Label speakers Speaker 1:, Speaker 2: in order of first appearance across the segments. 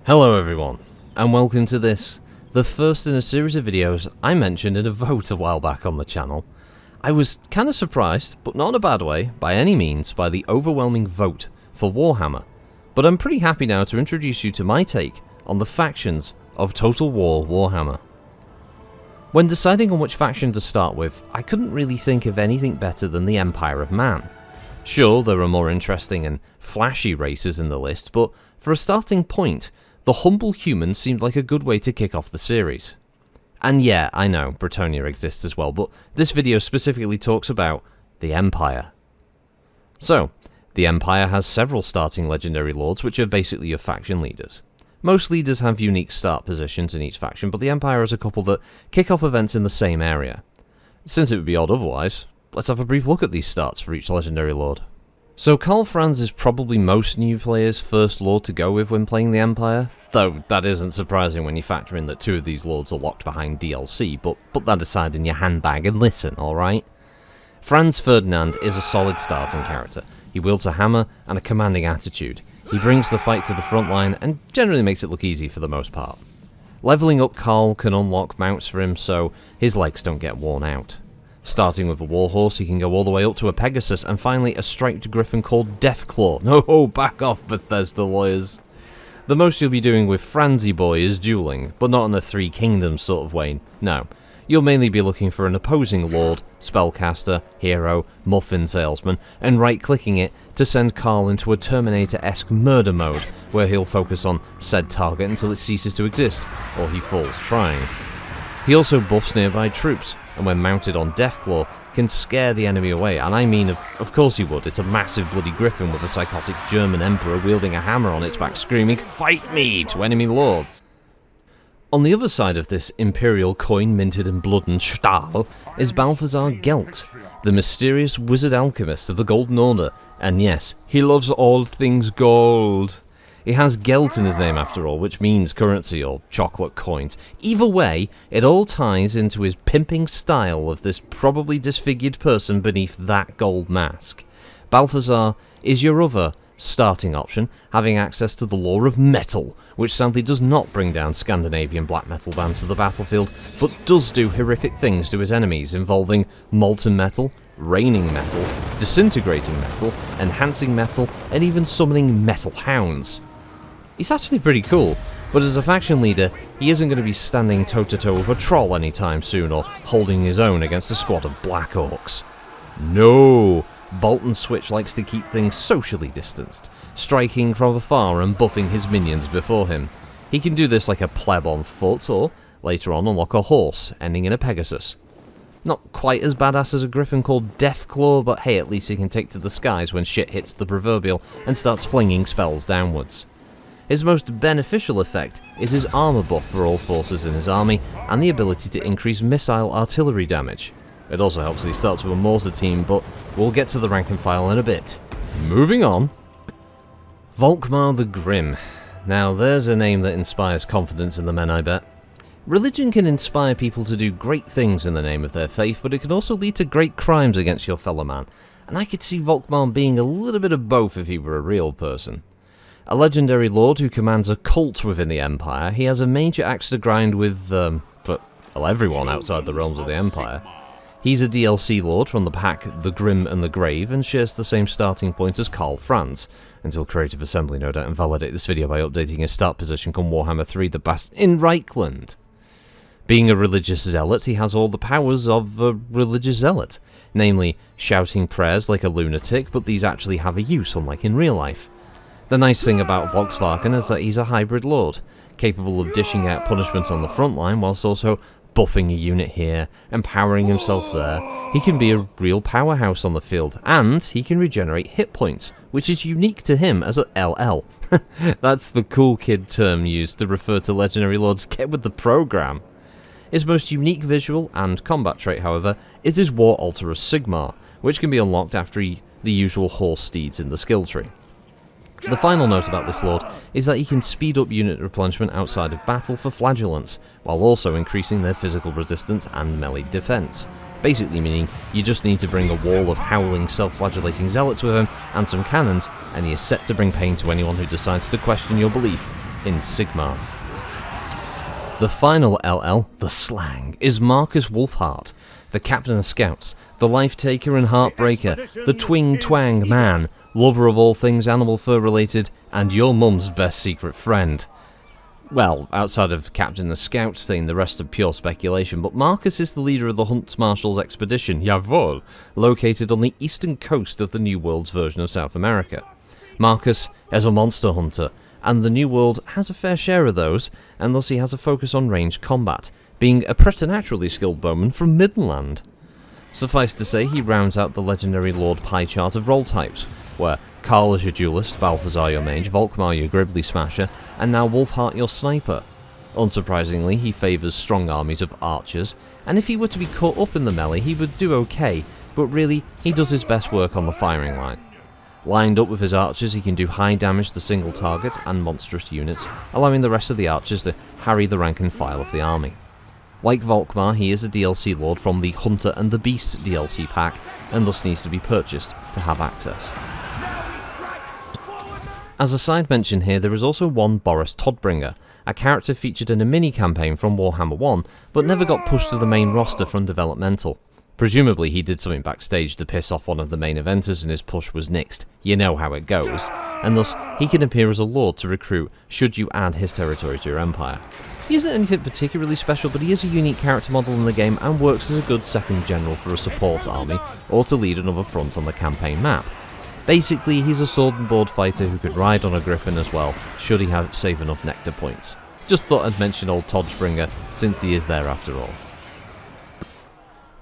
Speaker 1: Hello everyone, and welcome to this, the first in a series of videos I mentioned in a vote a while back on the channel. I was kinda surprised, but not in a bad way, by any means, by the overwhelming vote for Warhammer, but I'm pretty happy now to introduce you to my take on the factions of Total War Warhammer. When deciding on which faction to start with, I couldn't really think of anything better than the Empire of Man. Sure, there are more interesting and flashy races in the list, but for a starting point, the humble human seemed like a good way to kick off the series. And yeah, I know, Bretonnia exists as well, but this video specifically talks about the Empire. So, the Empire has several starting legendary lords, which are basically your faction leaders. Most leaders have unique start positions in each faction, but the Empire has a couple that kick off events in the same area. Since it would be odd otherwise, let's have a brief look at these starts for each legendary lord. So Karl Franz is probably most new players' first lord to go with when playing the Empire, though that isn't surprising when you factor in that two of these lords are locked behind DLC, but put that aside in your handbag and listen, alright? Franz Ferdinand is a solid starting character. He wields a hammer and a commanding attitude. He brings the fight to the front line and generally makes it look easy for the most part. Leveling up Karl can unlock mounts for him so his legs don't get worn out. Starting with a warhorse, he can go all the way up to a Pegasus, and finally a striped griffin called Deathclaw. No, back off, Bethesda lawyers. The most you'll be doing with Franzy Boy is dueling, but not in a Three Kingdoms sort of way, no. You'll mainly be looking for an opposing lord, spellcaster, hero, muffin salesman, and right-clicking it to send Karl into a Terminator-esque murder mode, where he'll focus on said target until it ceases to exist, or he falls trying. He also buffs nearby troops, and when mounted on Deathclaw, can scare the enemy away, and I mean, of course he would. It's a massive bloody griffin with a psychotic German emperor wielding a hammer on its back screaming, "Fight me!" to enemy lords. On the other side of this imperial coin minted in blood and stahl is Balthazar Gelt, the mysterious wizard alchemist of the Golden Order, and yes, he loves all things gold. He has Gelt in his name after all, which means currency or chocolate coins. Either way, it all ties into his pimping style of this probably disfigured person beneath that gold mask. Balthazar is your other starting option, having access to the lore of metal, which sadly does not bring down Scandinavian black metal bands to the battlefield, but does do horrific things to his enemies involving molten metal, raining metal, disintegrating metal, enhancing metal, and even summoning metal hounds. He's actually pretty cool, but as a faction leader, he isn't going to be standing toe-to-toe with a troll anytime soon or holding his own against a squad of Black Orcs. No! Bolton Switch likes to keep things socially distanced, striking from afar and buffing his minions before him. He can do this like a pleb on foot, or later on unlock a horse, ending in a Pegasus. Not quite as badass as a griffin called Deathclaw, but hey, at least he can take to the skies when shit hits the proverbial and starts flinging spells downwards. His most beneficial effect is his armor buff for all forces in his army, and the ability to increase missile artillery damage. It also helps that he starts with a mortar team, but we'll get to the rank and file in a bit. Moving on. Volkmar the Grim. Now there's a name that inspires confidence in the men, I bet. Religion can inspire people to do great things in the name of their faith, but it can also lead to great crimes against your fellow man, and I could see Volkmar being a little bit of both if he were a real person. A legendary lord who commands a cult within the Empire, he has a major axe to grind with, everyone outside the realms of the Empire. He's a DLC lord from the pack The Grim and the Grave, and shares the same starting point as Karl Franz, until Creative Assembly no doubt invalidate this video by updating his start position come Warhammer 3 the Bast in Reichland. Being a religious zealot, he has all the powers of a religious zealot, namely shouting prayers like a lunatic, but these actually have a use, unlike in real life. The nice thing about Volkswagen is that he's a hybrid lord, capable of dishing out punishment on the front line whilst also buffing a unit here, empowering himself there. He can be a real powerhouse on the field, and he can regenerate hit points, which is unique to him as a LL. That's the cool kid term used to refer to legendary lords. Get with the program. His most unique visual and combat trait, however, is his War Alterer Sigmar, which can be unlocked after the usual horse steeds in the skill tree. The final note about this lord is that he can speed up unit replenishment outside of battle for flagellants, while also increasing their physical resistance and melee defense. Basically meaning you just need to bring a wall of howling, self-flagellating zealots with him and some cannons, and he is set to bring pain to anyone who decides to question your belief in Sigmar. The final LL, the Slang, is Marcus Wolfheart, the captain of scouts, the life taker and heartbreaker, the twing twang man, lover of all things animal fur related, and your mum's best secret friend. Well, outside of captain of scouts thing, the rest are pure speculation, but Marcus is the leader of the Hunt Marshals expedition, jawohl, located on the eastern coast of the New World's version of South America. Marcus is a monster hunter, and the New World has a fair share of those, and thus he has a focus on ranged combat, being a preternaturally skilled bowman from Midland. Suffice to say, he rounds out the legendary Lord pie chart of role types, where Karl is your duelist, Balthazar your mage, Volkmar your Gribbly smasher, and now Wolfheart your sniper. Unsurprisingly, he favours strong armies of archers, and if he were to be caught up in the melee he would do okay, but really, he does his best work on the firing line. Lined up with his archers, he can do high damage to single targets and monstrous units, allowing the rest of the archers to harry the rank and file of the army. Like Volkmar, he is a DLC lord from the Hunter and the Beast DLC pack, and thus needs to be purchased to have access. As a side mention here, there is also one Boris Todbringer, a character featured in a mini-campaign from Warhammer 1, but never got pushed to the main roster from developmental. Presumably he did something backstage to piss off one of the main eventers and his push was nixed, you know how it goes, and thus he can appear as a lord to recruit should you add his territory to your empire. He isn't anything particularly special, but he is a unique character model in the game and works as a good second general for a support army, or to lead another front on the campaign map. Basically, he's a sword and board fighter who could ride on a griffin as well, should he save enough nectar points. Just thought I'd mention old Todbringer, since he is there after all.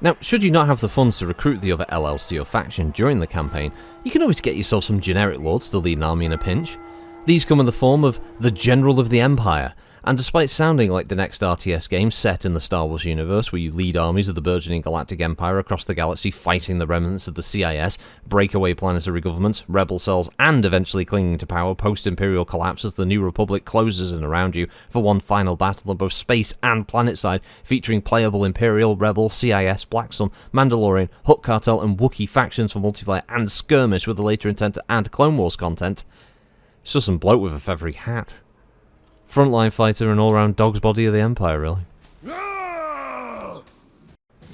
Speaker 1: Now, should you not have the funds to recruit the other LLs to your faction during the campaign, you can always get yourself some generic lords to lead an army in a pinch. These come in the form of the General of the Empire, and despite sounding like the next RTS game set in the Star Wars universe where you lead armies of the burgeoning galactic empire across the galaxy fighting the remnants of the CIS, breakaway planetary governments, rebel cells, and eventually clinging to power post-imperial collapse as the New Republic closes in around you for one final battle on both space and planetside, featuring playable Imperial, Rebel, CIS, Black Sun, Mandalorian, Hutt Cartel, and Wookiee factions for multiplayer and skirmish with the later intent to add Clone Wars content. It's just some bloke with a feathery hat. Frontline fighter and all-round dog's body of the Empire, really.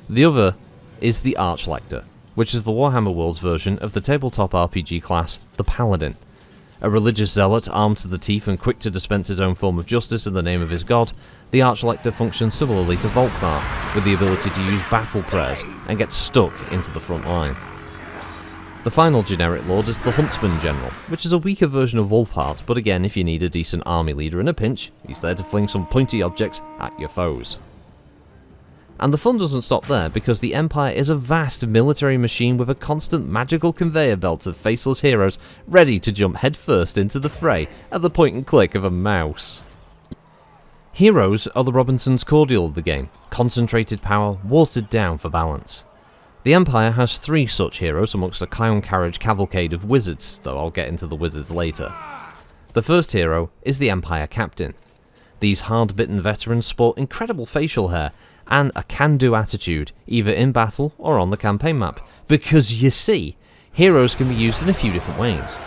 Speaker 1: The other is the Archlector, which is the Warhammer Worlds version of the tabletop RPG class, the Paladin. A religious zealot armed to the teeth and quick to dispense his own form of justice in the name of his god, the Archlector functions similarly to Volkmar, with the ability to use battle prayers and get stuck into the front line. The final generic lord is the Huntsman General, which is a weaker version of Wolfheart, but again, if you need a decent army leader in a pinch, he's there to fling some pointy objects at your foes. And the fun doesn't stop there, because the Empire is a vast military machine with a constant magical conveyor belt of faceless heroes ready to jump headfirst into the fray at the point and click of a mouse. Heroes are the Robinson's cordial of the game, concentrated power, watered down for balance. The Empire has 3 such heroes amongst a clown carriage cavalcade of wizards, though I'll get into the wizards later. The first hero is the Empire Captain. These hard-bitten veterans sport incredible facial hair and a can-do attitude, either in battle or on the campaign map, because you see, heroes can be used in a few different ways.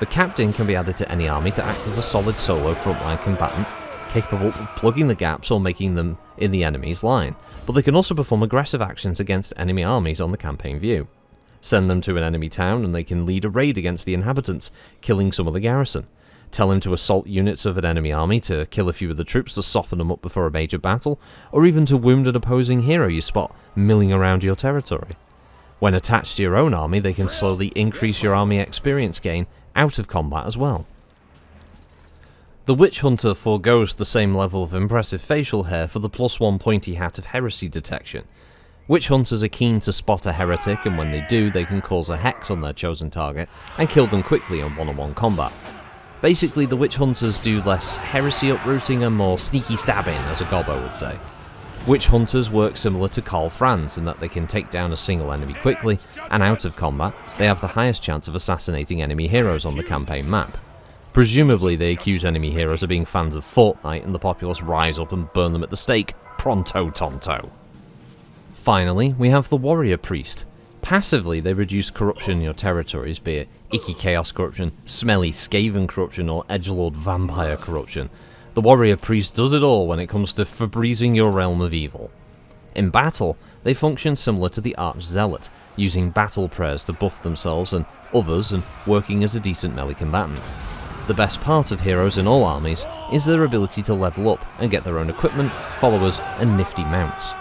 Speaker 1: The Captain can be added to any army to act as a solid solo frontline combatant, capable of plugging the gaps or making them in the enemy's line, but they can also perform aggressive actions against enemy armies on the campaign view. Send them to an enemy town and they can lead a raid against the inhabitants, killing some of the garrison. Tell him to assault units of an enemy army to kill a few of the troops to soften them up before a major battle, or even to wound an opposing hero you spot milling around your territory. When attached to your own army, they can slowly increase your army experience gain out of combat as well. The Witch Hunter foregoes the same level of impressive facial hair for the +1 pointy hat of heresy detection. Witch Hunters are keen to spot a heretic, and when they do, they can cause a hex on their chosen target and kill them quickly in one-on-one combat. Basically, the Witch Hunters do less heresy uprooting and more sneaky stabbing, as a gobbo would say. Witch Hunters work similar to Karl Franz in that they can take down a single enemy quickly, and out of combat, they have the highest chance of assassinating enemy heroes on the campaign map. Presumably they accuse enemy heroes of being fans of Fortnite and the populace rise up and burn them at the stake, pronto tonto. Finally, we have the Warrior Priest, Passively, they reduce corruption in your territories, be it icky chaos corruption, smelly skaven corruption, or edgelord vampire corruption. The warrior priest does it all when it comes to Febrezing your realm of evil. In battle, they function similar to the arch-zealot, using battle prayers to buff themselves and others and working as a decent melee combatant. The best part of heroes in all armies is their ability to level up and get their own equipment, followers, and nifty mounts.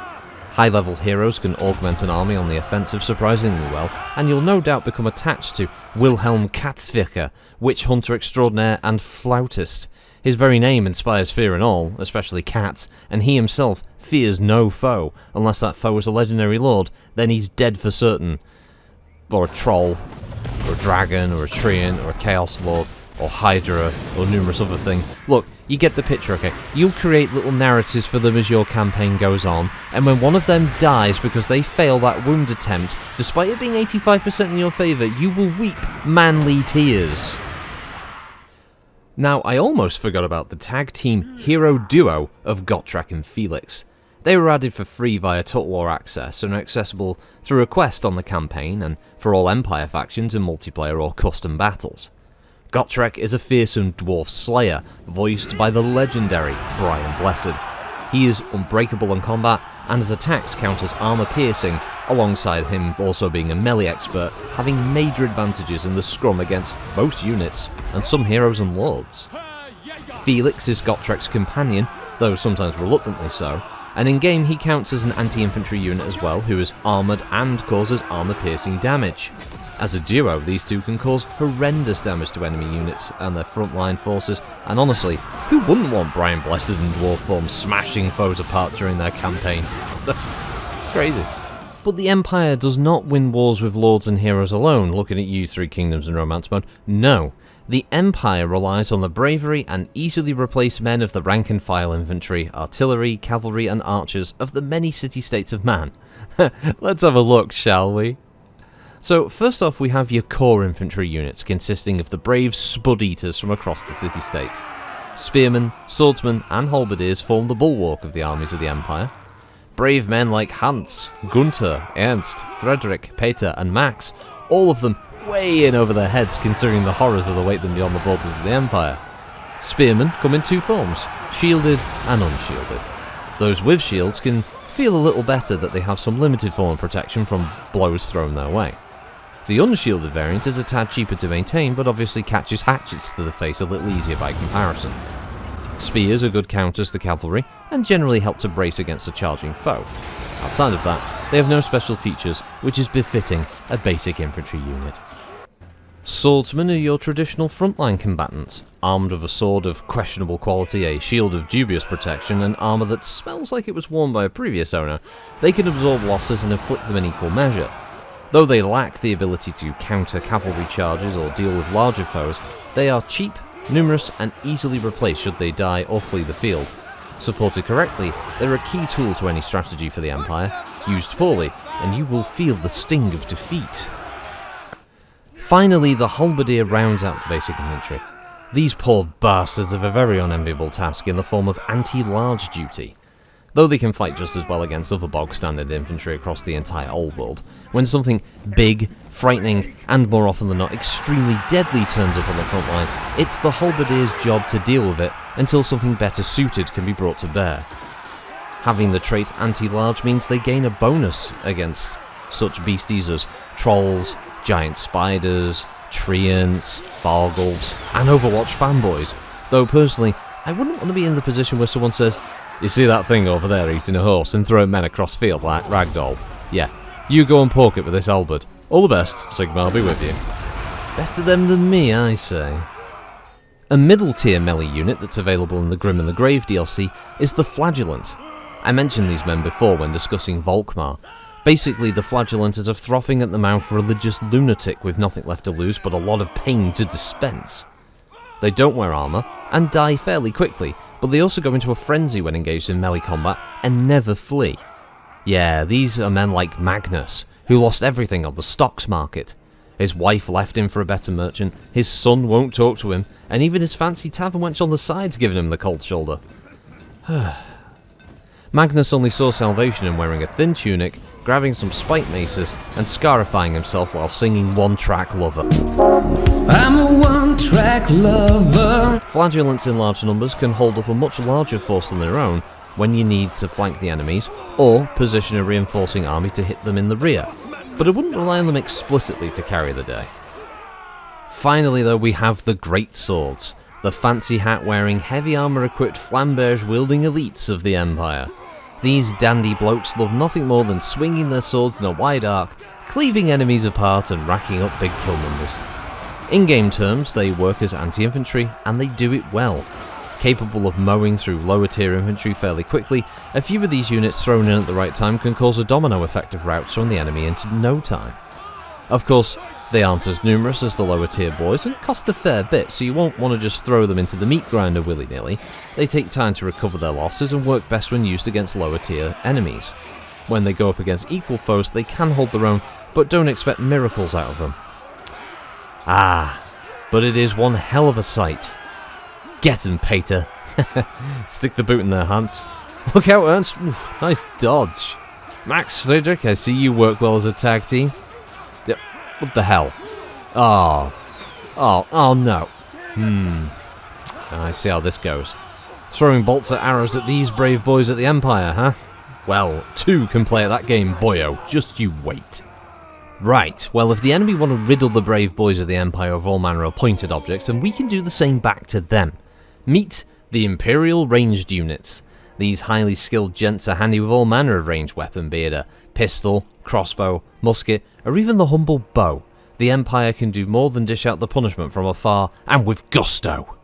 Speaker 1: High-level heroes can augment an army on the offensive surprisingly well, and you'll no doubt become attached to Wilhelm Katzwicker, witch hunter extraordinaire and flautist. His very name inspires fear in all, especially cats, and he himself fears no foe. Unless that foe is a legendary lord, then he's dead for certain. Or a troll, or a dragon, or a treant, or a chaos lord, or hydra, or numerous other things. Look, you get the picture, okay? You'll create little narratives for them as your campaign goes on, and when one of them dies because they fail that wound attempt, despite it being 85% in your favour, you will weep manly tears. Now, I almost forgot about the tag team hero duo of Gotrek and Felix. They were added for free via Total War Access and are accessible through a quest on the campaign and for all Empire factions in multiplayer or custom battles. Gotrek is a fearsome dwarf slayer, voiced by the legendary Brian Blessed. He is unbreakable in combat, and his attacks count as armor piercing, alongside him also being a melee expert, having major advantages in the scrum against most units, and some heroes and lords. Felix is Gotrek's companion, though sometimes reluctantly so, and in-game he counts as an anti-infantry unit as well, who is armoured and causes armor-piercing damage. As a duo, these two can cause horrendous damage to enemy units and their frontline forces, and honestly, who wouldn't want Brian Blessed in dwarf form smashing foes apart during their campaign? Crazy. But the Empire does not win wars with lords and heroes alone, looking at you Three Kingdoms and Romance Mode. No. The Empire relies on the bravery and easily replaced men of the rank-and-file infantry, artillery, cavalry and archers of the many city-states of man. Let's have a look, shall we? So, first off, we have your core infantry units, consisting of the brave spud-eaters from across the city-states. Spearmen, swordsmen, and halberdiers form the bulwark of the armies of the Empire. Brave men like Hans, Gunther, Ernst, Frederick, Peter, and Max, all of them way in over their heads considering the horrors that await them beyond the borders of the Empire. Spearmen come in two forms, shielded and unshielded. Those with shields can feel a little better that they have some limited form of protection from blows thrown their way. The unshielded variant is a tad cheaper to maintain, but obviously catches hatchets to the face a little easier by comparison. Spears are good counters to cavalry, and generally help to brace against a charging foe. Outside of that, they have no special features, which is befitting a basic infantry unit. Swordsmen are your traditional frontline combatants, armed with a sword of questionable quality, a shield of dubious protection, and armour that smells like it was worn by a previous owner. They can absorb losses and inflict them in equal measure. Though they lack the ability to counter cavalry charges or deal with larger foes, they are cheap, numerous, and easily replaced should they die or flee the field. Supported correctly, they're a key tool to any strategy for the Empire. Used poorly, and you will feel the sting of defeat. Finally, the halberdier rounds out the basic infantry. These poor bastards have a very unenviable task in the form of anti-large duty. Though they can fight just as well against other bog-standard infantry across the entire old world, when something big, frightening, and more often than not extremely deadly turns up on the front line, it's the halberdier's job to deal with it until something better suited can be brought to bear. Having the trait anti-large means they gain a bonus against such beasties as trolls, giant spiders, treants, vargulfs, and Overwatch fanboys, though personally, I wouldn't want to be in the position where someone says, "You see that thing over there eating a horse and throwing men across field like ragdoll? Yeah, you go and poke it with this halberd. All the best, Sigma, I'll be with you." Better them than me, I say. A middle tier melee unit that's available in the Grim and the Grave DLC is the Flagellant. I mentioned these men before when discussing Volkmar. Basically, the Flagellant is a frothing at the mouth religious lunatic with nothing left to lose but a lot of pain to dispense. They don't wear armour and die fairly quickly, but they also go into a frenzy when engaged in melee combat and never flee. Yeah, these are men like Magnus, who lost everything on the stocks market. His wife left him for a better merchant, his son won't talk to him, and even his fancy tavern wench on the side's giving him the cold shoulder. Magnus only saw salvation in wearing a thin tunic, grabbing some spike maces and scarifying himself while singing One-Track Lover.
Speaker 2: I'm a one-track lover.
Speaker 1: Flagellants in large numbers can hold up a much larger force than their own when you need to flank the enemies or position a reinforcing army to hit them in the rear, but I wouldn't rely on them explicitly to carry the day. Finally though, we have the Great Swords, the fancy hat-wearing, heavy armour-equipped, flamberge-wielding elites of the Empire. These dandy blokes love nothing more than swinging their swords in a wide arc, cleaving enemies apart and racking up big kill numbers. In game terms, they work as anti-infantry, and they do it well. Capable of mowing through lower tier infantry fairly quickly, a few of these units thrown in at the right time can cause a domino effect of routes from the enemy into no time. Of course, they aren't as numerous as the lower tier boys and cost a fair bit, so you won't want to just throw them into the meat grinder willy-nilly. They take time to recover their losses and work best when used against lower tier enemies. When they go up against equal foes, they can hold their own, but don't expect miracles out of them. Ah, but it is one hell of a sight. Get 'em, Pater. Stick the boot in their hands. Look out, Ernst. Oof, nice dodge. Max, Friedrich, I see you work well as a tag team. Yep. What the hell? Oh no. I see how this goes. Throwing bolts or arrows at these brave boys at the Empire, huh? Well, 2 can play at that game, boyo. Just you wait. Right, well, if the enemy want to riddle the brave boys of the Empire of all manner of pointed objects, then we can do the same back to them. Meet the Imperial Ranged Units. These highly skilled gents are handy with all manner of ranged weapon, be it a pistol, crossbow, musket, or even the humble bow. The Empire can do more than dish out the punishment from afar, and with gusto.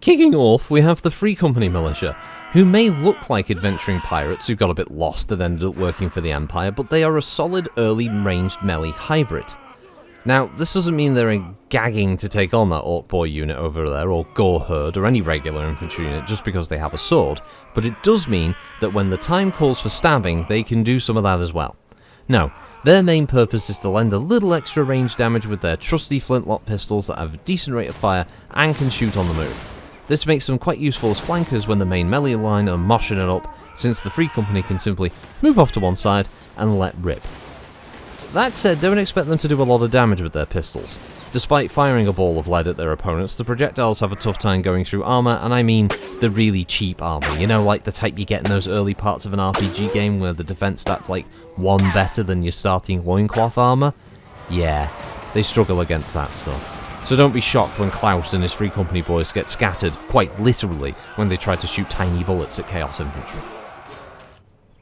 Speaker 1: Kicking off, we have the Free Company militia, who may look like adventuring pirates who got a bit lost and ended up working for the Empire, but they are a solid early ranged melee hybrid. Now, this doesn't mean they're gagging to take on that Orc Boy unit over there, or Gore Herd, or any regular infantry unit just because they have a sword, but it does mean that when the time calls for stabbing, they can do some of that as well. No, their main purpose is to lend a little extra range damage with their trusty flintlock pistols that have a decent rate of fire and can shoot on the move. This makes them quite useful as flankers when the main melee line are moshing it up, since the Free Company can simply move off to one side and let rip. That said, don't expect them to do a lot of damage with their pistols. Despite firing a ball of lead at their opponents, the projectiles have a tough time going through armour, and I mean the really cheap armour, you know, like the type you get in those early parts of an RPG game where the defense stat's like 1 better than your starting loincloth armour? Yeah, they struggle against that stuff. So don't be shocked when Klaus and his Free Company boys get scattered, quite literally, when they try to shoot tiny bullets at Chaos Infantry.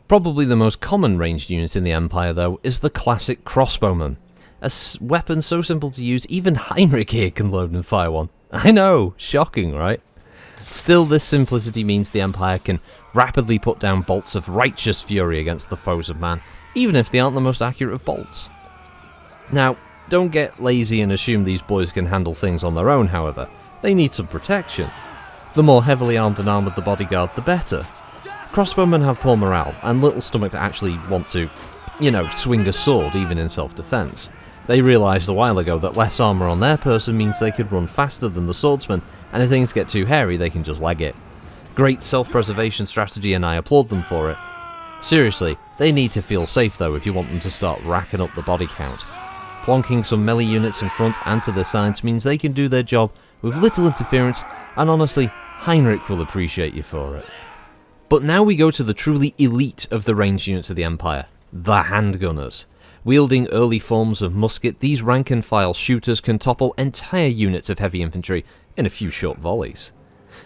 Speaker 1: Probably the most common ranged unit in the Empire, though, is the classic crossbowman. A weapon so simple to use, even Heinrich here can load and fire one. I know, shocking, right? Still, this simplicity means the Empire can rapidly put down bolts of righteous fury against the foes of man, even if they aren't the most accurate of bolts. Now, don't get lazy and assume these boys can handle things on their own, however. They need some protection. The more heavily armed and armoured the bodyguard, the better. Crossbowmen have poor morale, and little stomach to actually want to, you know, swing a sword even in self-defense. They realised a while ago that less armour on their person means they could run faster than the swordsman, and if things get too hairy, they can just leg it. Great self-preservation strategy, and I applaud them for it. Seriously, they need to feel safe though if you want them to start racking up the body count. Plonking some melee units in front and to their sides means they can do their job with little interference, and honestly, Heinrich will appreciate you for it. But now we go to the truly elite of the ranged units of the Empire, the handgunners. Wielding early forms of musket, these rank-and-file shooters can topple entire units of heavy infantry in a few short volleys.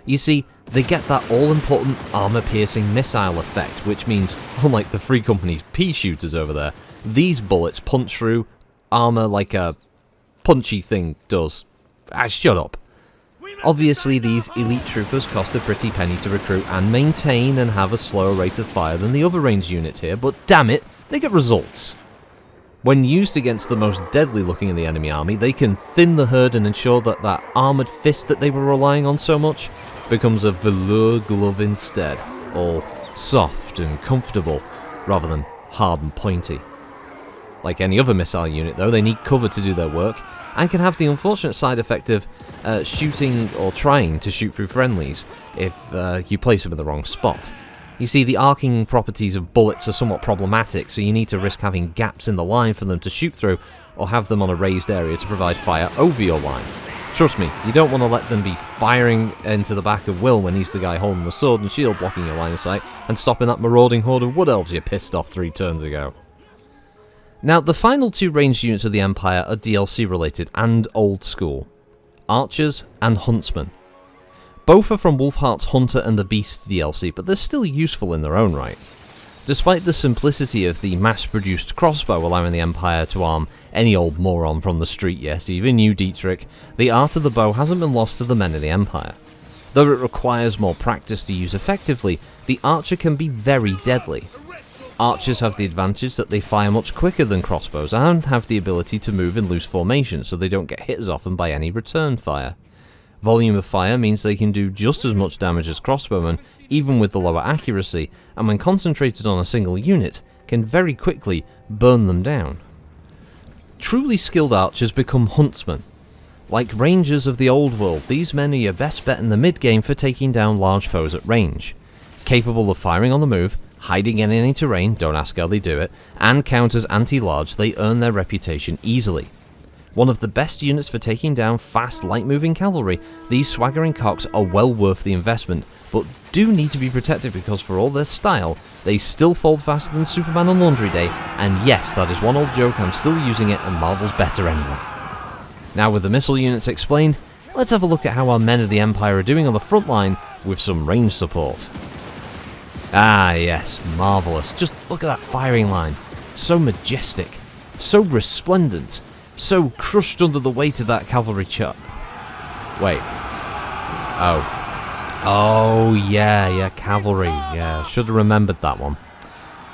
Speaker 1: You see, they get that all-important armour-piercing missile effect, which means, unlike the Free Company's pea shooters over there, these bullets punch through armour like a punchy thing does. Shut up. Obviously, these elite troopers cost a pretty penny to recruit and maintain and have a slower rate of fire than the other ranged units here, but damn it, they get results. When used against the most deadly looking in the enemy army, they can thin the herd and ensure that that armoured fist that they were relying on so much becomes a velour glove instead, all soft and comfortable, rather than hard and pointy. Like any other missile unit though, they need cover to do their work, and can have the unfortunate side effect of shooting or trying to shoot through friendlies if you place them in the wrong spot. You see, the arcing properties of bullets are somewhat problematic, so you need to risk having gaps in the line for them to shoot through, or have them on a raised area to provide fire over your line. Trust me, you don't want to let them be firing into the back of Will when he's the guy holding the sword and shield blocking your line of sight, and stopping that marauding horde of wood elves you pissed off 3 turns ago. Now, the final 2 ranged units of the Empire are DLC related and old school. Archers and Huntsmen. Both are from Wolfheart's Hunter and the Beast DLC, but they're still useful in their own right. Despite the simplicity of the mass-produced crossbow allowing the Empire to arm any old moron from the street, yes, even you, Dietrich, the art of the bow hasn't been lost to the men of the Empire. Though it requires more practice to use effectively, the archer can be very deadly. Archers have the advantage that they fire much quicker than crossbows and have the ability to move in loose formation, so they don't get hit as often by any return fire. Volume of fire means they can do just as much damage as crossbowmen, even with the lower accuracy, and when concentrated on a single unit, can very quickly burn them down. Truly skilled archers become huntsmen. Like rangers of the old world, these men are your best bet in the mid-game for taking down large foes at range. Capable of firing on the move, hiding in any terrain, don't ask how they do it, and counters anti-large, they earn their reputation easily. One of the best units for taking down fast, light-moving cavalry, these swaggering cocks are well worth the investment, but do need to be protected because for all their style, they still fold faster than Superman on Laundry Day, and yes, that is one old joke, I'm still using it and Marvel's better anyway. Now with the missile units explained, let's have a look at how our men of the Empire are doing on the front line with some range support. Ah yes, marvellous, just look at that firing line, so majestic, so resplendent, so crushed under the weight of that cavalry chop. Wait. Oh yeah, cavalry. Yeah, should have remembered that one.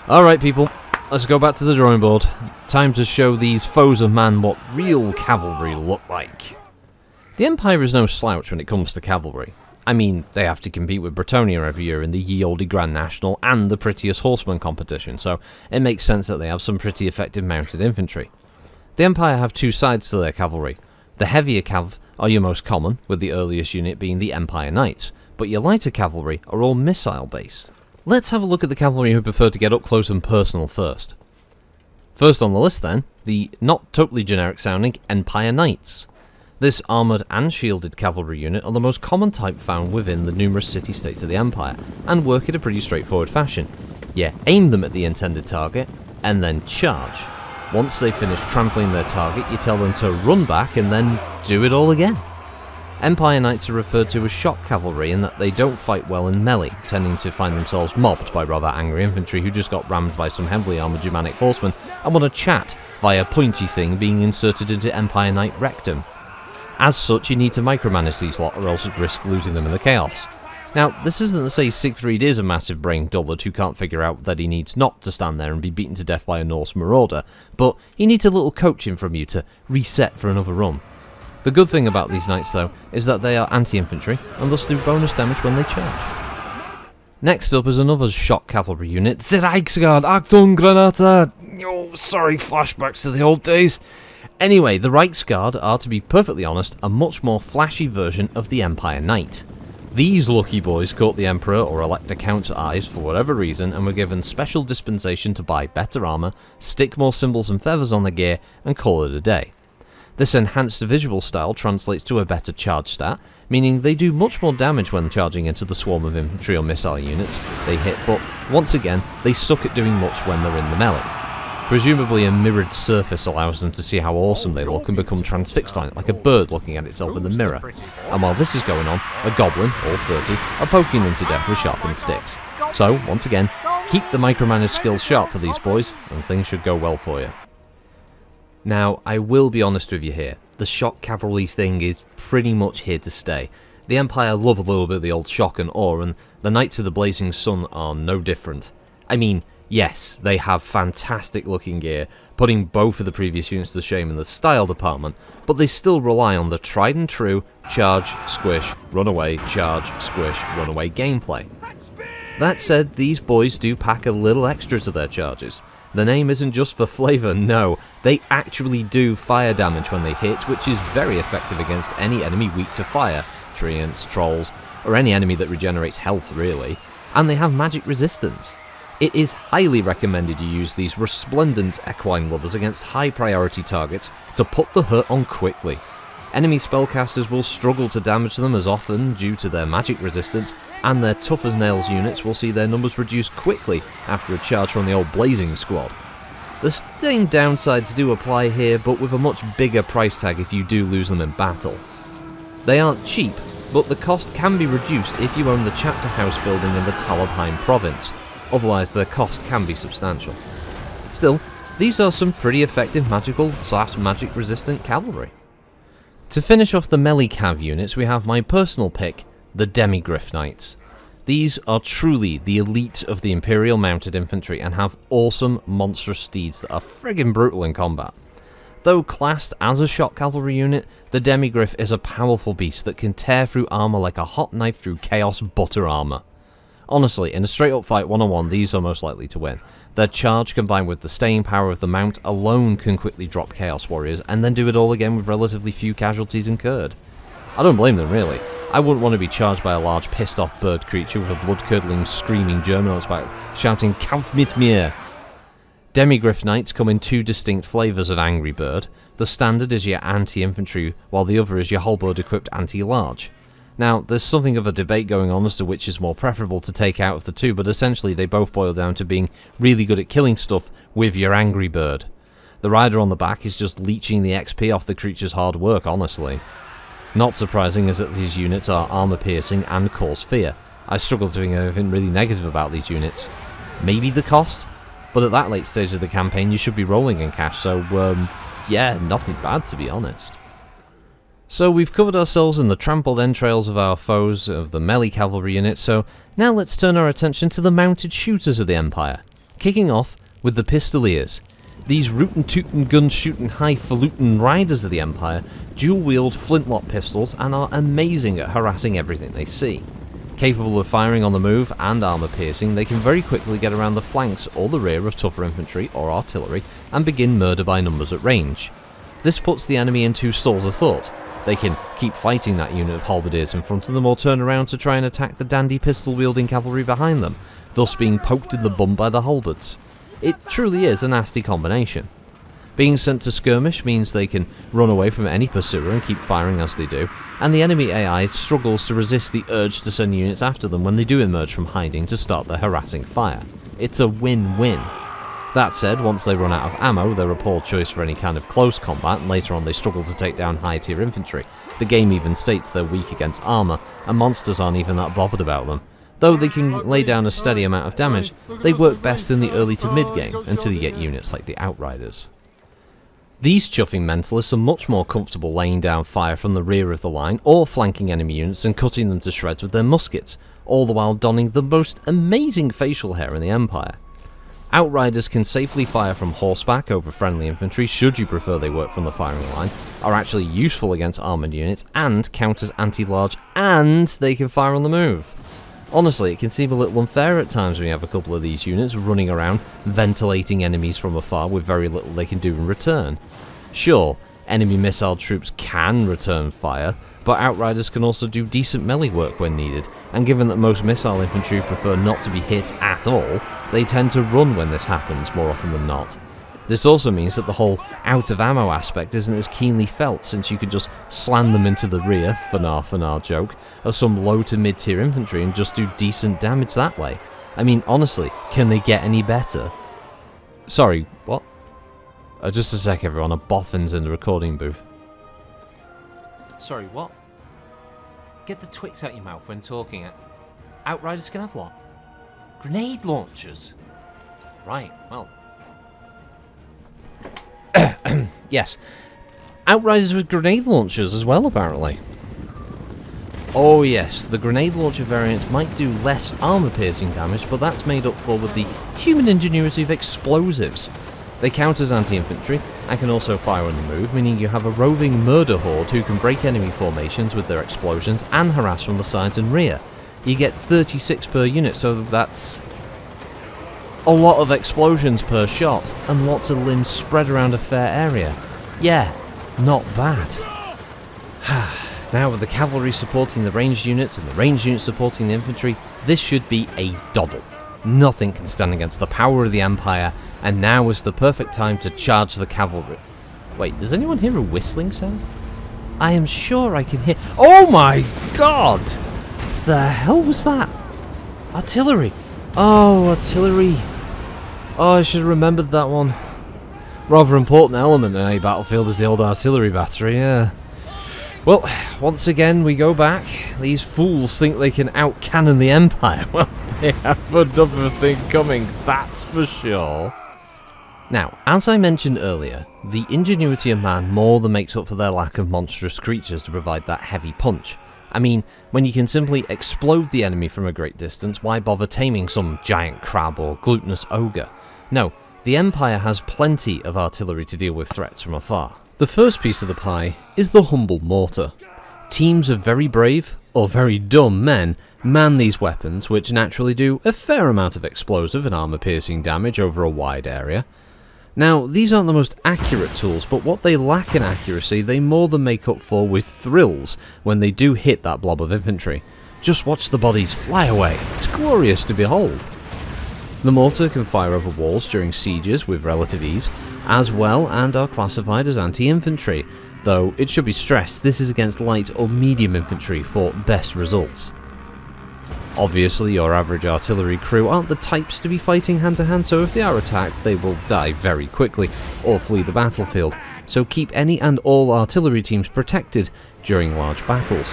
Speaker 1: Alright people, let's go back to the drawing board. Time to show these foes of man what real cavalry look like. The Empire is no slouch when it comes to cavalry. I mean, they have to compete with Bretonia every year in the Ye Olde Grand National and the Prettiest Horseman competition, so it makes sense that they have some pretty effective mounted infantry. The Empire have 2 sides to their cavalry. The heavier cav are your most common, with the earliest unit being the Empire Knights, but your lighter cavalry are all missile based. Let's have a look at the cavalry who prefer to get up close and personal first. First on the list then, the not totally generic sounding Empire Knights. This armoured and shielded cavalry unit are the most common type found within the numerous city-states of the Empire, and work in a pretty straightforward fashion. You aim them at the intended target, and then charge. Once they finish trampling their target, you tell them to run back and then do it all again. Empire Knights are referred to as shock cavalry in that they don't fight well in melee, tending to find themselves mobbed by rather angry infantry who just got rammed by some heavily armoured Germanic horsemen and want to chat via pointy thing being inserted into Empire Knight rectum. As such, you need to micromanage these lot or else you risk losing them in the chaos. Now, this isn't to say Siegfried is a massive brain dullard who can't figure out that he needs not to stand there and be beaten to death by a Norse marauder, but he needs a little coaching from you to reset for another run. The good thing about these knights though, is that they are anti-infantry, and thus do bonus damage when they charge. Next up is another shock cavalry unit, the Reichsguard, Achtung Granata! Oh, sorry, flashbacks to the old days. Anyway, the Reichsguard are, to be perfectly honest, a much more flashy version of the Empire Knight. These lucky boys caught the Emperor or Elector Count's eyes for whatever reason and were given special dispensation to buy better armour, stick more symbols and feathers on their gear, and call it a day. This enhanced visual style translates to a better charge stat, meaning they do much more damage when charging into the swarm of infantry or missile units they hit, but once again, they suck at doing much when they're in the melee. Presumably a mirrored surface allows them to see how awesome they look and become transfixed on it, like a bird looking at itself in the mirror. And while this is going on, a goblin, all 30, are poking them to death with sharpened sticks. So, once again, keep the micromanaged skills sharp for these boys, and things should go well for you. Now, I will be honest with you here, the shock cavalry thing is pretty much here to stay. The Empire love a little bit of the old shock and awe, and the Knights of the Blazing Sun are no different. I mean, yes, they have fantastic looking gear, putting both of the previous units to shame in the style department, but they still rely on the tried and true charge, squish, run away, charge, squish, run away gameplay. That said, these boys do pack a little extra to their charges. The name isn't just for flavour, no, they actually do fire damage when they hit, which is very effective against any enemy weak to fire, treants, trolls, or any enemy that regenerates health really. and they have magic resistance. It is highly recommended you use these resplendent equine lovers against high priority targets to put the hurt on quickly. Enemy spellcasters will struggle to damage them as often due to their magic resistance, and their tough as nails units will see their numbers reduced quickly after a charge from the old blazing squad. The same downsides do apply here, but with a much bigger price tag if you do lose them in battle. They aren't cheap, but the cost can be reduced if you own the chapter house building in the Talabheim province, otherwise their cost can be substantial. Still, these are some pretty effective magic resistant cavalry. To finish off the melee cav units, we have my personal pick, the Demigryph Knights. These are truly the elite of the Imperial Mounted Infantry and have awesome, monstrous steeds that are friggin' brutal in combat. Though classed as a shock cavalry unit, the Demigryph is a powerful beast that can tear through armour like a hot knife through chaos butter armour. Honestly, in a straight up fight 1-on-1, these are most likely to win. Their charge combined with the staying power of the mount alone can quickly drop Chaos Warriors and then do it all again with relatively few casualties incurred. I don't blame them really. I wouldn't want to be charged by a large pissed off bird creature with a blood-curdling screaming German on its back shouting "Kampf mit mir!" Demigryph Knights come in two distinct flavours of Angry Bird. The standard is your anti-infantry, while the other is your halberd equipped anti-large. Now, there's something of a debate going on as to which is more preferable to take out of the two, but essentially they both boil down to being really good at killing stuff with your Angry Bird. The rider on the back is just leeching the XP off the creature's hard work, honestly. Not surprising is that these units are armour piercing and cause fear. I struggle to think of anything really negative about these units. Maybe the cost? But at that late stage of the campaign you should be rolling in cash, so yeah, nothing bad to be honest. So we've covered ourselves in the trampled entrails of our foes of the melee cavalry units, so now let's turn our attention to the mounted shooters of the Empire. Kicking off with the Pistoliers. These rootin'-tootin' gun-shootin' highfalutin riders of the Empire dual-wield flintlock pistols and are amazing at harassing everything they see. Capable of firing on the move and armour piercing, they can very quickly get around the flanks or the rear of tougher infantry or artillery and begin murder by numbers at range. This puts the enemy into stalls of thought. They can keep fighting that unit of halberdiers in front of them or turn around to try and attack the dandy pistol-wielding cavalry behind them, thus being poked in the bum by the halberds. It truly is a nasty combination. Being sent to skirmish means they can run away from any pursuer and keep firing as they do, and the enemy AI struggles to resist the urge to send units after them when they do emerge from hiding to start their harassing fire. It's a win-win. That said, once they run out of ammo, they're a poor choice for any kind of close combat, and later on they struggle to take down high-tier infantry. The game even states they're weak against armour, and monsters aren't even that bothered about them. Though they can lay down a steady amount of damage, they work best in the early to mid-game, until you get units like the Outriders. These chuffing mentalists are much more comfortable laying down fire from the rear of the line, or flanking enemy units and cutting them to shreds with their muskets, all the while donning the most amazing facial hair in the Empire. Outriders can safely fire from horseback over friendly infantry should you prefer they work from the firing line, are actually useful against armoured units, and count as anti-large, and they can fire on the move. Honestly, it can seem a little unfair at times when you have a couple of these units running around, ventilating enemies from afar with very little they can do in return. Sure, enemy missile troops can return fire, but Outriders can also do decent melee work when needed, and given that most missile infantry prefer not to be hit at all, they tend to run when this happens more often than not. This also means that the whole out of ammo aspect isn't as keenly felt, since you can just slam them into the rear, fanar joke, of some low to mid tier infantry and just do decent damage that way. I mean, honestly, can they get any better? Sorry, what? Just a sec everyone, a boffin's in the recording booth. Sorry, what? Get the Twix out your mouth when talking. Outriders can have what? Grenade launchers? Right, well. Yes. Outriders with grenade launchers as well, apparently. Oh yes, the grenade launcher variants might do less armour-piercing damage, but that's made up for with the human ingenuity of explosives. They count as anti-infantry, and can also fire on the move, meaning you have a roving murder horde who can break enemy formations with their explosions and harass from the sides and rear. You get 36 per unit, so that's a lot of explosions per shot, and lots of limbs spread around a fair area. Yeah, not bad. Now with the cavalry supporting the ranged units and the ranged units supporting the infantry, this should be a doddle. Nothing can stand against the power of the Empire, and now is the perfect time to charge the cavalry. Wait, does anyone hear a whistling sound? I am sure I can hear... Oh my god! The hell was that? Artillery! Oh, artillery. Oh, I should have remembered that one. Rather important element in a battlefield is the old artillery battery, yeah. Well, once again we go back. These fools think they can out-cannon the Empire. Well, they have another thing coming, that's for sure. Now, as I mentioned earlier, the ingenuity of man more than makes up for their lack of monstrous creatures to provide that heavy punch. I mean, when you can simply explode the enemy from a great distance, why bother taming some giant crab or glutinous ogre? No, the Empire has plenty of artillery to deal with threats from afar. The first piece of the pie is the humble mortar. Teams of very brave, or very dumb men man these weapons, which naturally do a fair amount of explosive and armor-piercing damage over a wide area. Now, these aren't the most accurate tools, but what they lack in accuracy, they more than make up for with thrills when they do hit that blob of infantry. Just watch the bodies fly away, it's glorious to behold. The mortar can fire over walls during sieges with relative ease, as well, and are classified as anti-infantry, though it should be stressed this is against light or medium infantry for best results. Obviously, your average artillery crew aren't the types to be fighting hand to hand, so if they are attacked, they will die very quickly, or flee the battlefield, so keep any and all artillery teams protected during large battles.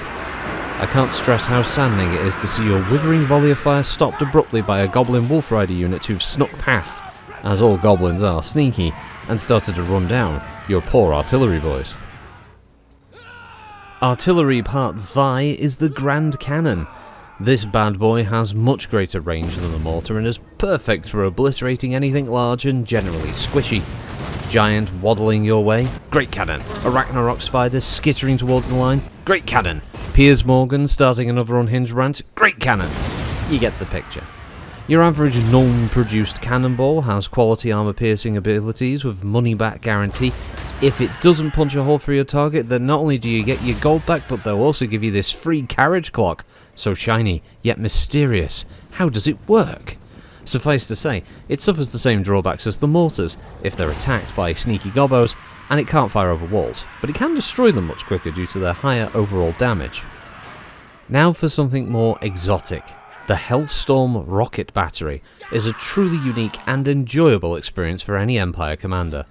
Speaker 1: I can't stress how saddening it is to see your withering volley of fire stopped abruptly by a goblin wolf rider unit who've snuck past, as all goblins are sneaky, and started to run down your poor artillery boys. Artillery Part 2 is the Grand Cannon. This bad boy has much greater range than the mortar and is perfect for obliterating anything large and generally squishy. Giant waddling your way, great cannon. Arachnarok spider skittering toward the line, great cannon. Piers Morgan starting another unhinged rant, great cannon. You get the picture. Your average gnome-produced cannonball has quality armor-piercing abilities with money-back guarantee. If it doesn't punch a hole through your target, then not only do you get your gold back, but they'll also give you this free carriage clock. So shiny, yet mysterious. How does it work? Suffice to say, it suffers the same drawbacks as the mortars, if they're attacked by sneaky gobbos, and it can't fire over walls, but it can destroy them much quicker due to their higher overall damage. Now for something more exotic. The Hellstorm Rocket Battery is a truly unique and enjoyable experience for any Empire commander.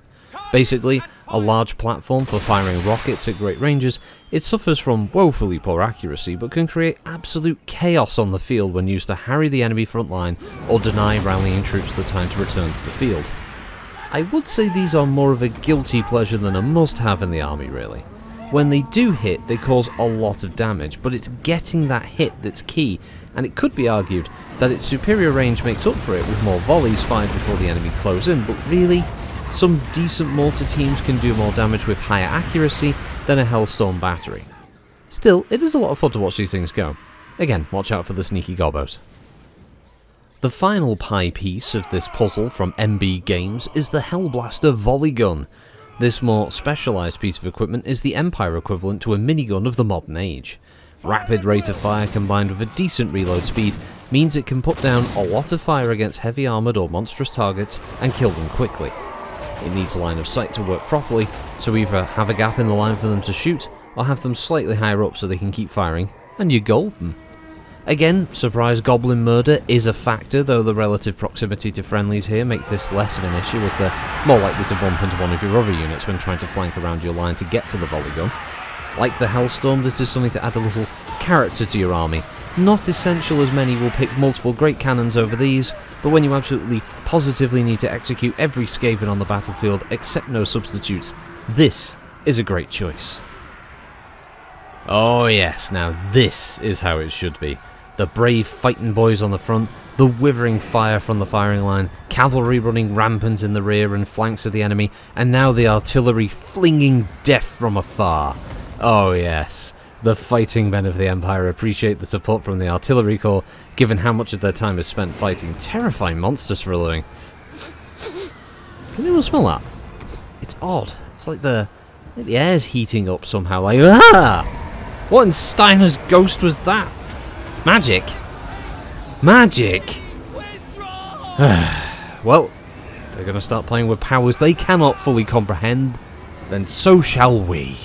Speaker 1: Basically, a large platform for firing rockets at great ranges, it suffers from woefully poor accuracy but can create absolute chaos on the field when used to harry the enemy front line or deny rallying troops the time to return to the field. I would say these are more of a guilty pleasure than a must-have in the army really. When they do hit, they cause a lot of damage, but it's getting that hit that's key, and it could be argued that its superior range makes up for it with more volleys fired before the enemy close in, but really, some decent mortar teams can do more damage with higher accuracy than a Hellstorm battery. Still, it is a lot of fun to watch these things go. Again, watch out for the sneaky gobbos. The final pie piece of this puzzle from MB Games is the Hellblaster Volley Gun. This more specialised piece of equipment is the Empire equivalent to a minigun of the modern age. Rapid rate of fire combined with a decent reload speed means it can put down a lot of fire against heavy armoured or monstrous targets and kill them quickly. It needs a line of sight to work properly, so either have a gap in the line for them to shoot, or have them slightly higher up so they can keep firing, and you're golden. Again, surprise goblin murder is a factor, though the relative proximity to friendlies here make this less of an issue as they're more likely to bump into one of your other units when trying to flank around your line to get to the volley gun. Like the Hellstorm, this is something to add a little character to your army. Not essential as many will pick multiple great cannons over these, but when you absolutely positively need to execute every Skaven on the battlefield except no substitutes, this is a great choice. Oh yes, now this is how it should be. The brave fighting boys on the front, the withering fire from the firing line, cavalry running rampant in the rear and flanks of the enemy, and now the artillery flinging death from afar. Oh yes, the fighting men of the Empire appreciate the support from the artillery corps, given how much of their time is spent fighting terrifying monsters for a living. Can anyone smell that? It's odd. It's like the air's heating up somehow, like ah! What in Steiner's ghost was that? Magic? Magic? Well, they're going to start playing with powers they cannot fully comprehend, then so shall we.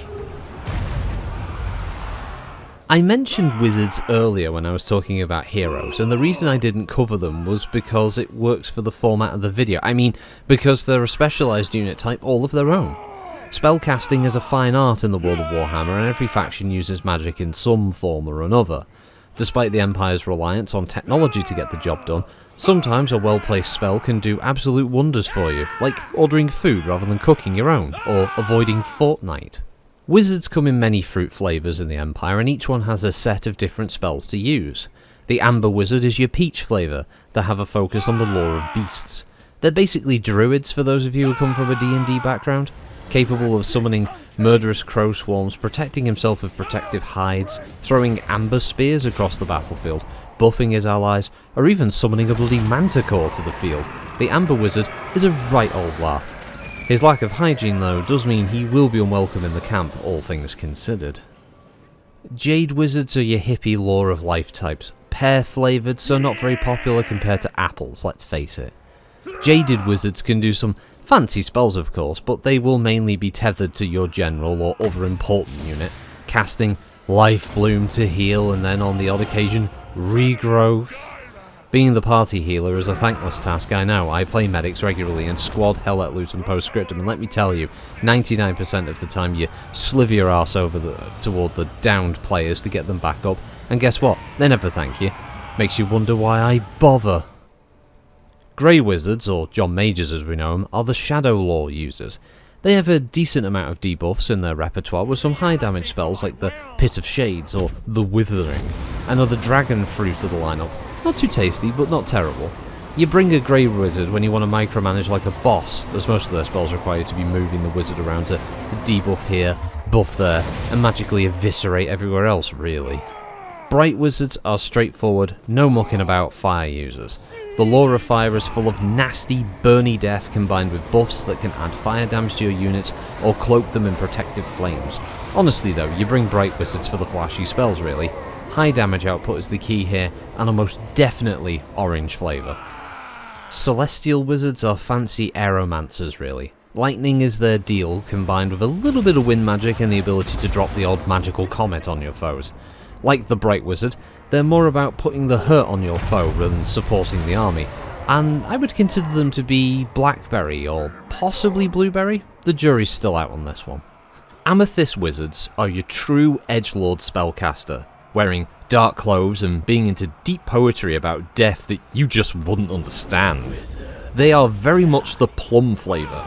Speaker 1: I mentioned wizards earlier when I was talking about heroes, and the reason I didn't cover them was because it works for the format of the video. I mean, because they're a specialised unit type all of their own. Spellcasting is a fine art in the world of Warhammer, and every faction uses magic in some form or another. Despite the Empire's reliance on technology to get the job done, sometimes a well-placed spell can do absolute wonders for you, like ordering food rather than cooking your own, or avoiding Fortnite. Wizards come in many fruit flavours in the Empire, and each one has a set of different spells to use. The Amber Wizard is your peach flavour, that have a focus on the lore of beasts. They're basically druids for those of you who come from a D&D background, capable of summoning murderous crow swarms, protecting himself with protective hides, throwing amber spears across the battlefield, buffing his allies, or even summoning a bloody manticore to the field. The Amber Wizard is a right old laugh. His lack of hygiene, though, does mean he will be unwelcome in the camp, all things considered. Jade Wizards are your hippie lore of life types. Pear-flavoured, so not very popular compared to apples, let's face it. Jaded Wizards can do some fancy spells, of course, but they will mainly be tethered to your general or other important unit, casting Life Bloom to heal, and then on the odd occasion, Regrowth. Being the party healer is a thankless task, I know. I play medics regularly in Squad, Hell Let Loose and Postscriptum, and let me tell you, 99% of the time you sliver your arse over toward the downed players to get them back up, and guess what? They never thank you. Makes you wonder why I bother. Grey Wizards, or John Majors as we know them, are the Shadow Lore users. They have a decent amount of debuffs in their repertoire, with some high damage spells like the Pit of Shades or the Withering, and other dragon fruit of the lineup. Not too tasty, but not terrible. You bring a Grey Wizard when you want to micromanage like a boss, as most of their spells require you to be moving the wizard around to debuff here, buff there, and magically eviscerate everywhere else, really. Bright Wizards are straightforward, no mucking about fire users. The lore of fire is full of nasty, burny death combined with buffs that can add fire damage to your units or cloak them in protective flames. Honestly though, you bring Bright Wizards for the flashy spells really. High damage output is the key here, and a most definitely orange flavour. Celestial Wizards are fancy aeromancers really. Lightning is their deal, combined with a little bit of wind magic and the ability to drop the odd magical comet on your foes. Like the Bright Wizard, they're more about putting the hurt on your foe rather than supporting the army, and I would consider them to be Blackberry or possibly Blueberry. The jury's still out on this one. Amethyst Wizards are your true edgelord spellcaster, wearing dark clothes and being into deep poetry about death that you just wouldn't understand. They are very much the plum flavour.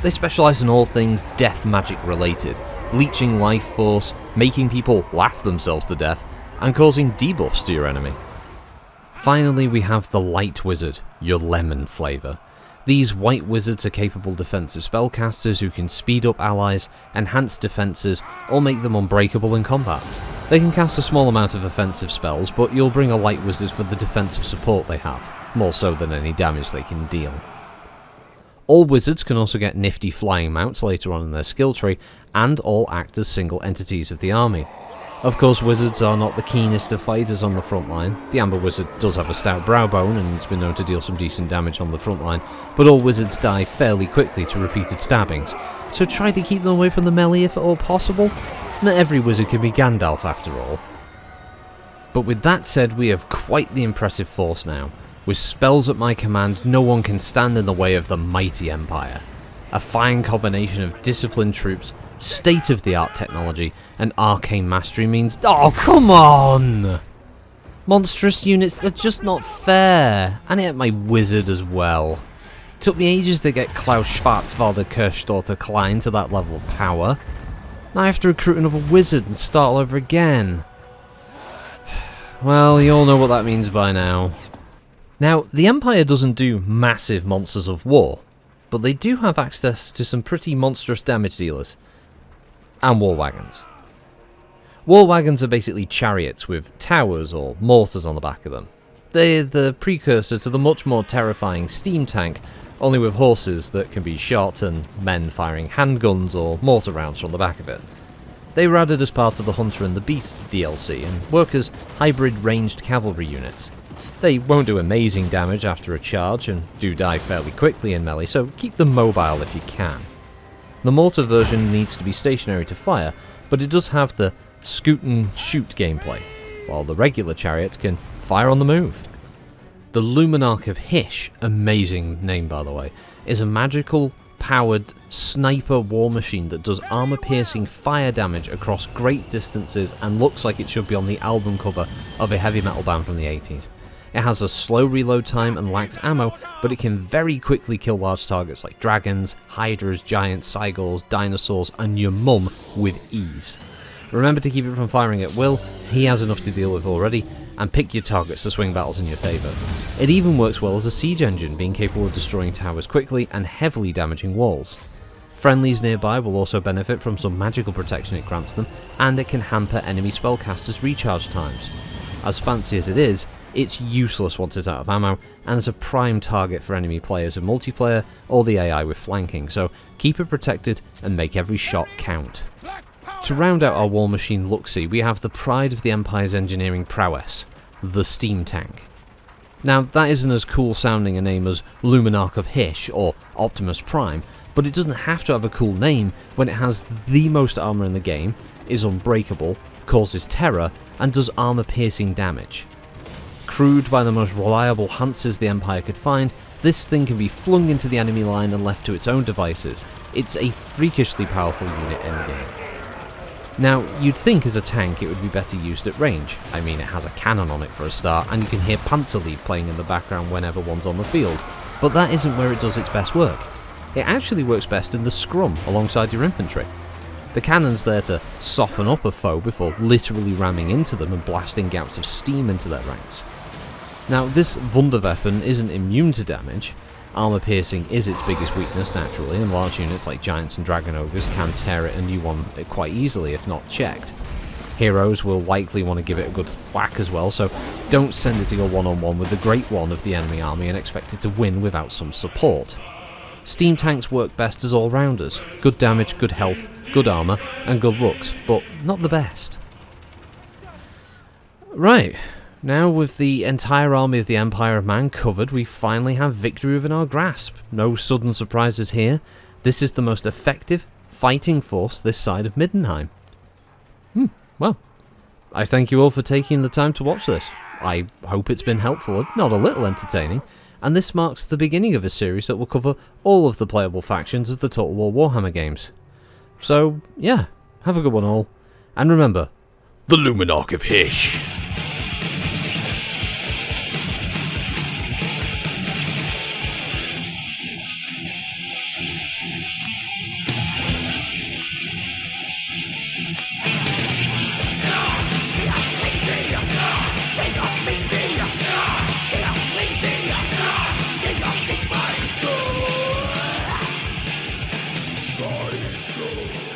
Speaker 1: They specialise in all things death magic related, leeching life force, making people laugh themselves to death, and causing debuffs to your enemy. Finally, we have the Light Wizard, your lemon flavour. These white wizards are capable defensive spellcasters who can speed up allies, enhance defences, or make them unbreakable in combat. They can cast a small amount of offensive spells, but you'll bring a light wizard for the defensive support they have, more so than any damage they can deal. All wizards can also get nifty flying mounts later on in their skill tree, and all act as single entities of the army. Of course, wizards are not the keenest of fighters on the front line. The Amber Wizard does have a stout brow bone and it's been known to deal some decent damage on the front line, but all wizards die fairly quickly to repeated stabbings, so try to keep them away from the melee if at all possible. Not every wizard can be Gandalf after all. But with that said, we have quite the impressive force now. With spells at my command, no one can stand in the way of the mighty Empire. A fine combination of disciplined troops, state-of-the-art technology, and arcane mastery means— oh, come on! Monstrous units, they're just not fair. And yet my wizard as well. Took me ages to get Klaus Schwarzwalder Kirschtorte Klein to that level of power. Now I have to recruit another wizard and start all over again. Well, you all know what that means by now. Now, the Empire doesn't do massive monsters of war, but they do have access to some pretty monstrous damage dealers. And war wagons. War wagons are basically chariots with towers or mortars on the back of them. They're the precursor to the much more terrifying steam tank, only with horses that can be shot and men firing handguns or mortar rounds from the back of it. They were added as part of the Hunter and the Beast DLC and work as hybrid ranged cavalry units. They won't do amazing damage after a charge and do die fairly quickly in melee, so keep them mobile if you can. The mortar version needs to be stationary to fire, but it does have the scoot and shoot gameplay, while the regular chariot can fire on the move. The Luminarch of Hysh, amazing name by the way, is a magical powered sniper war machine that does armor piercing fire damage across great distances and looks like it should be on the album cover of a heavy metal band from the 80s. It has a slow reload time and lacks ammo, but it can very quickly kill large targets like dragons, hydras, giants, cygors, dinosaurs, and your mum with ease. Remember to keep it from firing at will, he has enough to deal with already, and pick your targets to swing battles in your favour. It even works well as a siege engine, being capable of destroying towers quickly and heavily damaging walls. Friendlies nearby will also benefit from some magical protection it grants them, and it can hamper enemy spellcasters' recharge times. As fancy as it is, it's useless once it's out of ammo, and is a prime target for enemy players in multiplayer or the AI with flanking, so keep it protected and make every shot count. To round out our war machine look-see, we have the pride of the Empire's engineering prowess, the Steam Tank. Now, that isn't as cool sounding a name as Luminarch of Hysh or Optimus Prime, but it doesn't have to have a cool name when it has the most armour in the game, is unbreakable, causes terror, and does armour-piercing damage. Crewed by the most reliable hunters the Empire could find, this thing can be flung into the enemy line and left to its own devices. It's a freakishly powerful unit in the game. Now, you'd think as a tank it would be better used at range. I mean, it has a cannon on it for a start, and you can hear Panzerlied playing in the background whenever one's on the field, but that isn't where it does its best work. It actually works best in the scrum alongside your infantry. The cannon's there to soften up a foe before literally ramming into them and blasting gouts of steam into their ranks. Now, this Wunderweapon isn't immune to damage. Armour piercing is its biggest weakness naturally, and large units like giants and dragon ogres can tear it a new one quite easily if not checked. Heroes will likely want to give it a good thwack as well, so don't send it to go one-on-one with the Great One of the enemy army and expect it to win without some support. Steam tanks work best as all-rounders. Good damage, good health, good armour, and good looks, but not the best. Right. Now, with the entire army of the Empire of Man covered, we finally have victory within our grasp. No sudden surprises here. This is the most effective fighting force this side of Middenheim. Well, I thank you all for taking the time to watch this. I hope it's been helpful, if not a little entertaining, and this marks the beginning of a series that will cover all of the playable factions of the Total War Warhammer games. So, yeah, have a good one all, and remember, the Luminarch of Hysh!
Speaker 3: Go.